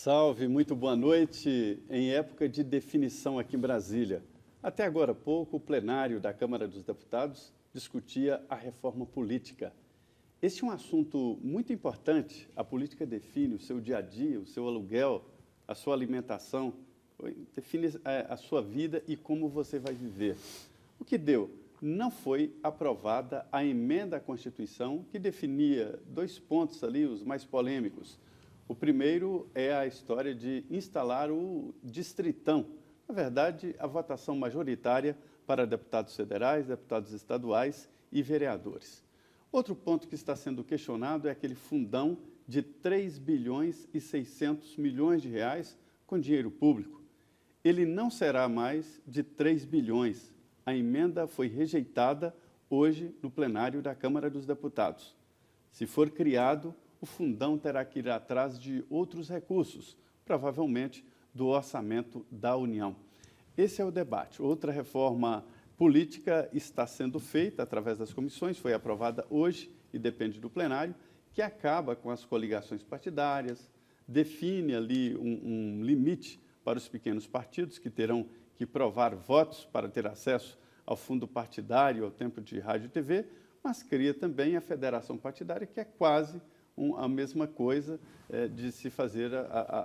Salve, muito boa noite. Em época de definição aqui em Brasília. Até agora há pouco, o plenário da Câmara dos Deputados discutia a reforma política. Este é um assunto muito importante. A política define o seu dia a dia, o seu aluguel, a sua alimentação, define a sua vida e como você vai viver. O que deu? Não foi aprovada a emenda à Constituição que definia dois pontos ali, os mais polêmicos. O primeiro é a história de instalar o distritão. Na verdade, a votação majoritária para deputados federais, deputados estaduais e vereadores. Outro ponto que está sendo questionado é aquele fundão de 3 bilhões e 600 milhões de reais com dinheiro público. Ele não será mais de 3 bilhões. A emenda foi rejeitada hoje no plenário da Câmara dos Deputados. Se for criado, o fundão terá que ir atrás de outros recursos, provavelmente do orçamento da União. Esse é o debate. Outra reforma política está sendo feita através das comissões, foi aprovada hoje e depende do plenário, que acaba com as coligações partidárias, define ali um limite para os pequenos partidos que terão que provar votos para ter acesso ao fundo partidário, ao tempo de rádio e TV, mas cria também a federação partidária, que é quase a mesma coisa de se fazer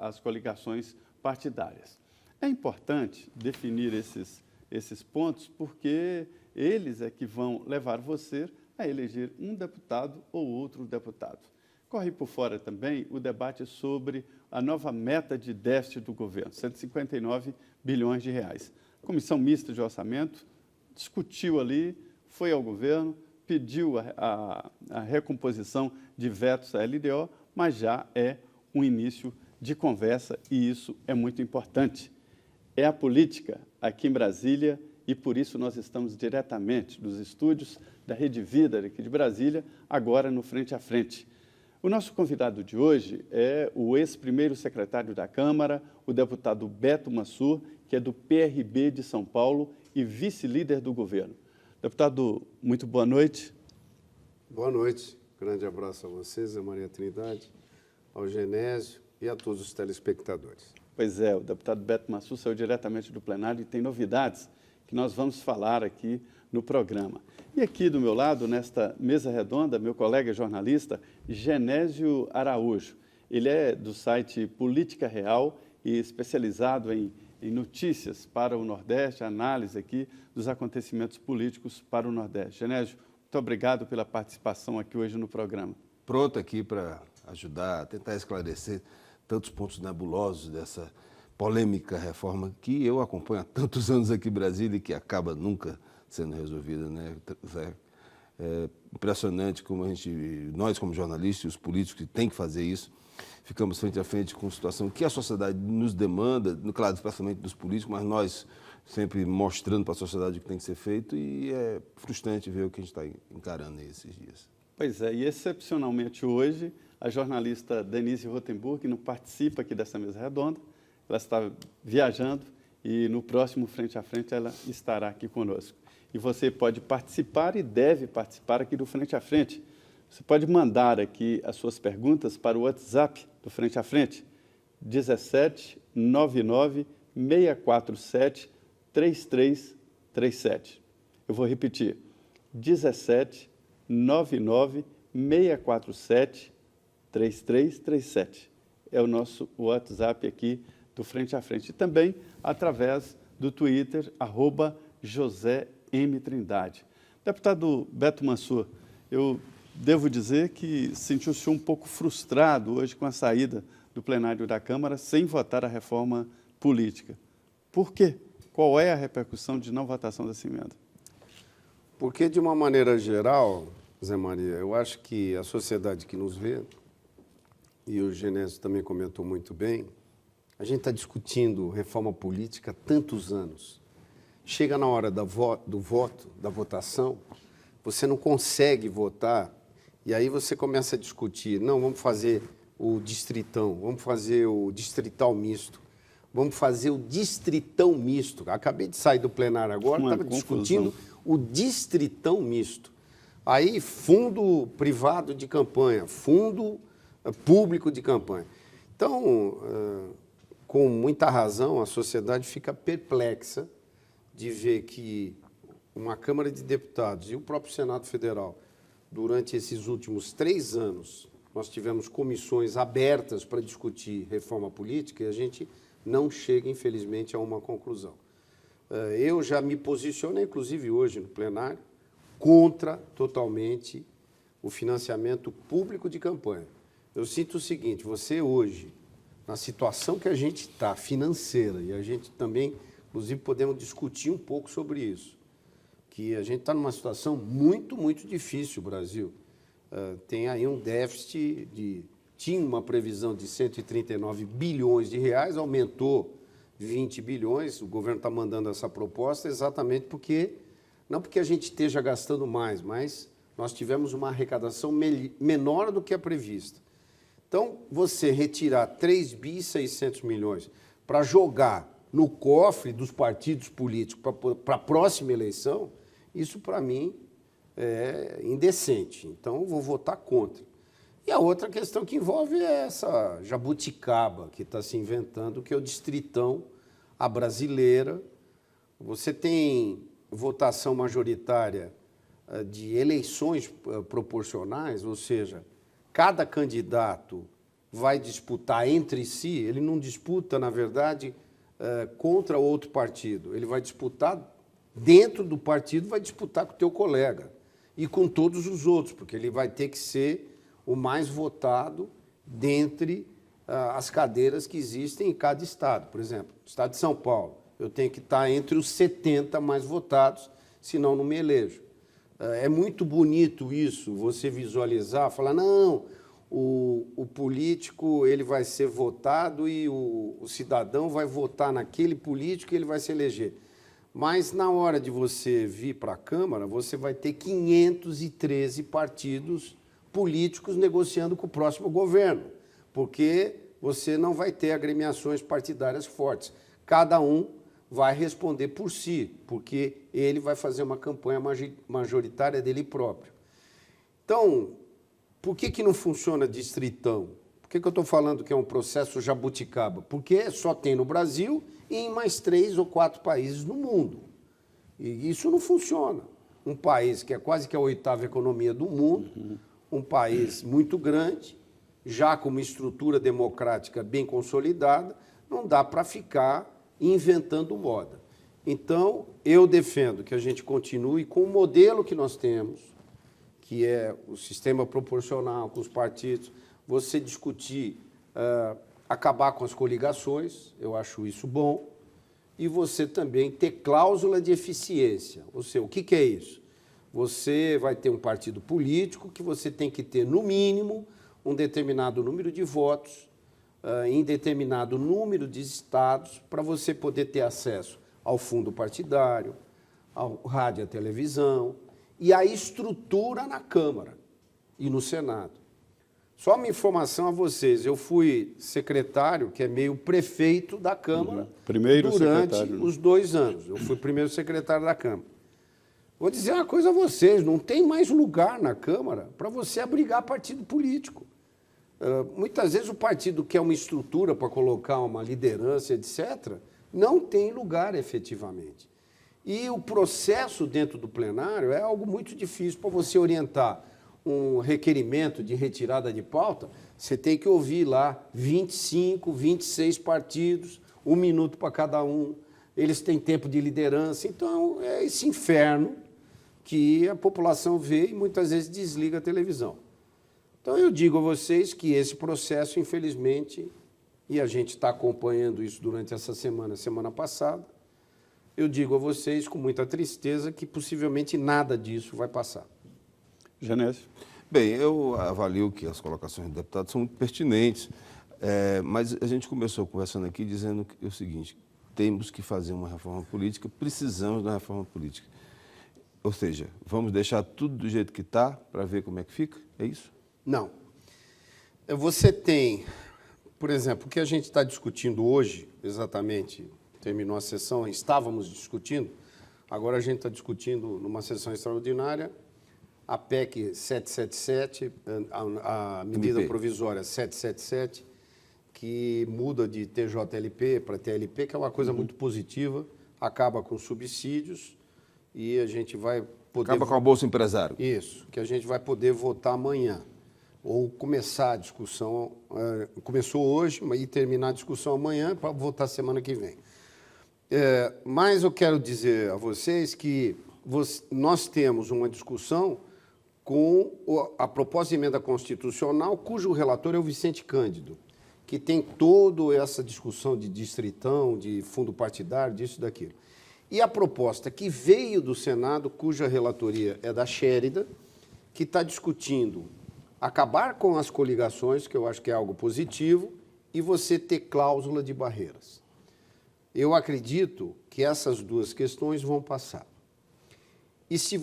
as coligações partidárias. É importante definir esses pontos porque eles é que vão levar você a eleger um deputado ou outro deputado. Corre por fora também o debate sobre a nova meta de déficit do governo, 159 bilhões de reais. A Comissão Mista de Orçamento discutiu ali, foi ao governo, pediu a recomposição de vetos à LDO, mas já é um início de conversa e isso é muito importante. É a política aqui em Brasília e por isso nós estamos diretamente dos estúdios da Rede Vida aqui de Brasília, agora no Frente a Frente. O nosso convidado de hoje é o ex-primeiro secretário da Câmara, o deputado Beto Mansur, que é do PRB de São Paulo e vice-líder do governo. Deputado, muito boa noite. Boa noite. Grande abraço a vocês, a Maria Trindade, ao Genésio e a todos os telespectadores. Pois é, o deputado Beto Mansur saiu diretamente do plenário e tem novidades que nós vamos falar aqui no programa. E aqui do meu lado, nesta mesa redonda, meu colega jornalista, Genésio Araújo. Ele é do site Política Real e especializado em notícias para o Nordeste, análise aqui dos acontecimentos políticos para o Nordeste. Genésio, muito obrigado pela participação aqui hoje no programa. Pronto aqui para ajudar, tentar esclarecer tantos pontos nebulosos dessa polêmica reforma que eu acompanho há tantos anos aqui em Brasília e que acaba nunca sendo resolvida, né? É impressionante como nós como jornalistas e os políticos que têm que fazer isso, ficamos frente a frente com a situação que a sociedade nos demanda, claro, especialmente dos políticos, mas nós sempre mostrando para a sociedade o que tem que ser feito e é frustrante ver o que a gente está encarando esses dias. Pois é, e excepcionalmente hoje, a jornalista Denise Rotenburg não participa aqui dessa mesa redonda, ela está viajando e no próximo Frente a Frente ela estará aqui conosco. E você pode participar e deve participar aqui do Frente a Frente. Você pode mandar aqui as suas perguntas para o WhatsApp do Frente a Frente, 17 99 647 3337. Eu vou repetir, 17 99 647 3337. É o nosso WhatsApp aqui do Frente a Frente. E também através do Twitter, @JoséMTrindade. Deputado Beto Mansur, eu devo dizer que sentiu-se um pouco frustrado hoje com a saída do plenário da Câmara sem votar a reforma política. Por quê? Qual é a repercussão de não votação dessa emenda? Porque, de uma maneira geral, Zé Maria, eu acho que a sociedade que nos vê, e o Genésio também comentou muito bem, a gente está discutindo reforma política há tantos anos. Chega na hora do voto, da votação, você não consegue votar, e aí você começa a discutir, não, vamos fazer o distritão, vamos fazer o distrital misto, vamos fazer o distritão misto. Acabei de sair do plenário agora, estava discutindo o distritão misto. Aí, fundo privado de campanha, fundo público de campanha. Então, com muita razão, a sociedade fica perplexa de ver que uma Câmara de Deputados e o próprio Senado Federal, durante esses últimos 3 anos, nós tivemos comissões abertas para discutir reforma política e a gente não chega, infelizmente, a uma conclusão. Eu já me posicionei, inclusive hoje no plenário, contra totalmente o financiamento público de campanha. Eu sinto o seguinte, você hoje, na situação que a gente está, financeira, e a gente também, inclusive, podemos discutir um pouco sobre isso, que a gente está numa situação muito, muito difícil, o Brasil. Tem aí um déficit tinha uma previsão de 139 bilhões de reais, aumentou 20 bilhões, o governo está mandando essa proposta exatamente porque, não porque a gente esteja gastando mais, mas nós tivemos uma arrecadação menor do que a prevista. Então, você retirar 3.600 milhões para jogar no cofre dos partidos políticos para a próxima eleição, isso, para mim, é indecente. Então, eu vou votar contra. E a outra questão que envolve é essa jabuticaba que está se inventando, que é o distritão, a brasileira. Você tem votação majoritária de eleições proporcionais, ou seja, cada candidato vai disputar entre si, ele não disputa, na verdade, contra outro partido, ele vai disputar dentro do partido, vai disputar com o teu colega e com todos os outros, porque ele vai ter que ser o mais votado dentre as cadeiras que existem em cada estado. Por exemplo, no estado de São Paulo, eu tenho que estar entre os 70 mais votados, senão não me elejo. É muito bonito isso, você visualizar, falar, não, o político ele vai ser votado e o cidadão vai votar naquele político e ele vai se eleger. Mas, na hora de você vir para a Câmara, você vai ter 513 partidos políticos negociando com o próximo governo, porque você não vai ter agremiações partidárias fortes. Cada um vai responder por si, porque ele vai fazer uma campanha majoritária dele próprio. Então, por que não funciona distritão? Por que eu estou falando que é um processo jabuticaba? Porque só tem no Brasil e em mais 3 ou 4 países no mundo. E isso não funciona. Um país que é quase que a 8ª economia do mundo, um país muito grande, já com uma estrutura democrática bem consolidada, não dá para ficar inventando moda. Então, eu defendo que a gente continue com o modelo que nós temos, que é o sistema proporcional com os partidos, você discutir, acabar com as coligações, eu acho isso bom, e você também ter cláusula de eficiência. Ou seja, o que é isso? Você vai ter um partido político que você tem que ter, no mínimo, um determinado número de votos em determinado número de estados para você poder ter acesso ao fundo partidário, ao rádio e à televisão e à estrutura na Câmara e no Senado. Só uma informação a vocês, eu fui secretário, que é meio prefeito da Câmara, durante os 2 anos. Eu fui primeiro secretário da Câmara. Vou dizer uma coisa a vocês, não tem mais lugar na Câmara para você abrigar partido político. Muitas vezes o partido quer uma estrutura para colocar uma liderança, etc., não tem lugar efetivamente. E o processo dentro do plenário é algo muito difícil para você orientar um requerimento de retirada de pauta, você tem que ouvir lá 25, 26 partidos, 1 minuto para cada um, eles têm tempo de liderança, então é esse inferno que a população vê e muitas vezes desliga a televisão. Então eu digo a vocês que esse processo, infelizmente, e a gente está acompanhando isso durante essa semana passada, eu digo a vocês com muita tristeza que possivelmente nada disso vai passar. Genésio. Bem, eu avalio que as colocações do deputado são muito pertinentes, mas a gente começou conversando aqui dizendo o seguinte, temos que fazer uma reforma política, precisamos de uma reforma política. Ou seja, vamos deixar tudo do jeito que está para ver como é que fica? É isso? Não. Você tem, por exemplo, o que a gente está discutindo hoje, exatamente, terminou a sessão, estávamos discutindo, agora a gente está discutindo numa sessão extraordinária, a PEC 777, a medida provisória 777, que muda de TJLP para TLP, que é uma coisa muito positiva, acaba com subsídios e a gente vai poder... Acaba com a Bolsa Empresário. Isso, que a gente vai poder votar amanhã. Ou começar a discussão, começou hoje, e terminar a discussão amanhã para votar semana que vem. Mas eu quero dizer a vocês que nós temos uma discussão com a proposta de emenda constitucional, cujo relator é o Vicente Cândido, que tem toda essa discussão de distritão, de fundo partidário, disso e daquilo. E a proposta que veio do Senado, cuja relatoria é da Chérida, que está discutindo acabar com as coligações, que eu acho que é algo positivo, e você ter cláusula de barreiras. Eu acredito que essas duas questões vão passar. E se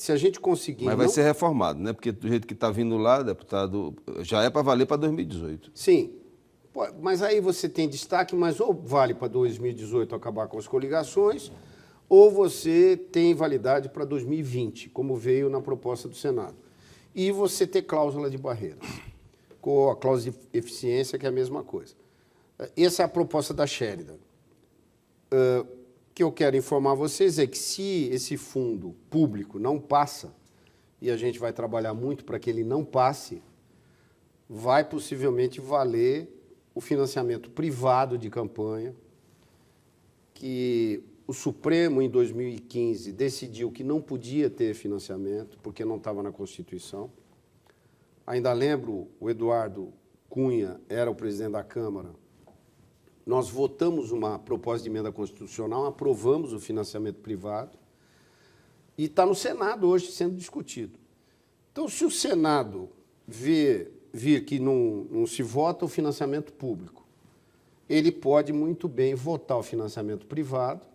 a gente conseguir... Mas vai ser reformado, né? Porque do jeito que está vindo lá, deputado, já é para valer para 2018. Sim, mas aí você tem destaque, mas ou vale para 2018 acabar com as coligações, ou você tem validade para 2020, como veio na proposta do Senado. E você ter cláusula de barreiras, com a cláusula de eficiência, que é a mesma coisa. Essa é a proposta da Chérida. Que eu quero informar vocês é que se esse fundo público não passa, e a gente vai trabalhar muito para que ele não passe, vai possivelmente valer o financiamento privado de campanha, que o Supremo, em 2015, decidiu que não podia ter financiamento, porque não estava na Constituição. Ainda lembro, o Eduardo Cunha era o presidente da Câmara. Nós votamos uma proposta de emenda constitucional, aprovamos o financiamento privado e está no Senado hoje sendo discutido. Então, se o Senado vir que não se vota o financiamento público, ele pode muito bem votar o financiamento privado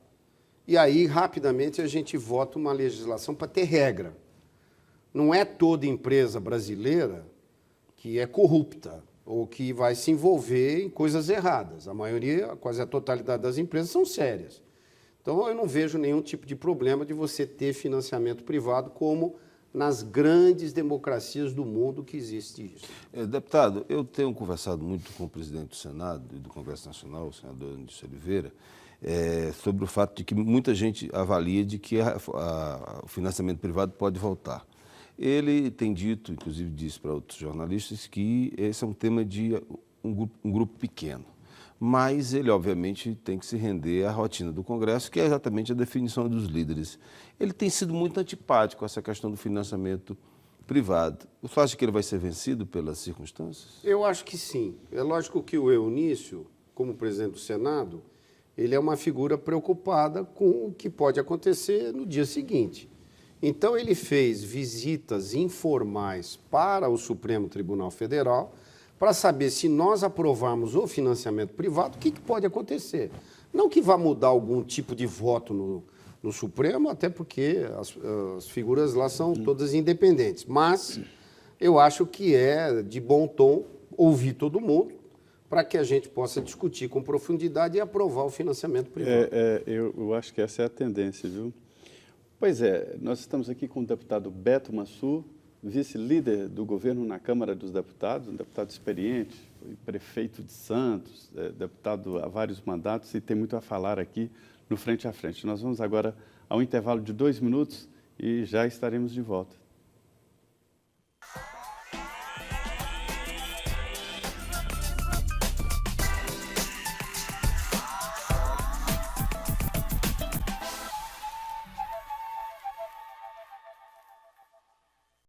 e aí, rapidamente, a gente vota uma legislação para ter regra. Não é toda empresa brasileira que é corrupta ou que vai se envolver em coisas erradas. A maioria, quase a totalidade das empresas são sérias. Então, eu não vejo nenhum tipo de problema de você ter financiamento privado, como nas grandes democracias do mundo que existe isso. Deputado, eu tenho conversado muito com o presidente do Senado e do Congresso Nacional, o senador Anísio Oliveira, sobre o fato de que muita gente avalia de que o financiamento privado pode voltar. Ele tem dito, inclusive disse para outros jornalistas, que esse é um tema de um grupo pequeno. Mas ele, obviamente, tem que se render à rotina do Congresso, que é exatamente a definição dos líderes. Ele tem sido muito antipático a essa questão do financiamento privado. Você acha que ele vai ser vencido pelas circunstâncias? Eu acho que sim. É lógico que o Eunício, como presidente do Senado, ele é uma figura preocupada com o que pode acontecer no dia seguinte. Então, ele fez visitas informais para o Supremo Tribunal Federal para saber se nós aprovarmos o financiamento privado, o que pode acontecer. Não que vá mudar algum tipo de voto no Supremo, até porque as figuras lá são todas independentes, mas eu acho que é de bom tom ouvir todo mundo para que a gente possa discutir com profundidade e aprovar o financiamento privado. Eu acho que essa é a tendência, viu? Pois é, nós estamos aqui com o deputado Beto Massur, vice-líder do governo na Câmara dos Deputados, um deputado experiente, foi prefeito de Santos, deputado há vários mandatos e tem muito a falar aqui no Frente a Frente. Nós vamos agora ao intervalo de 2 minutos e já estaremos de volta.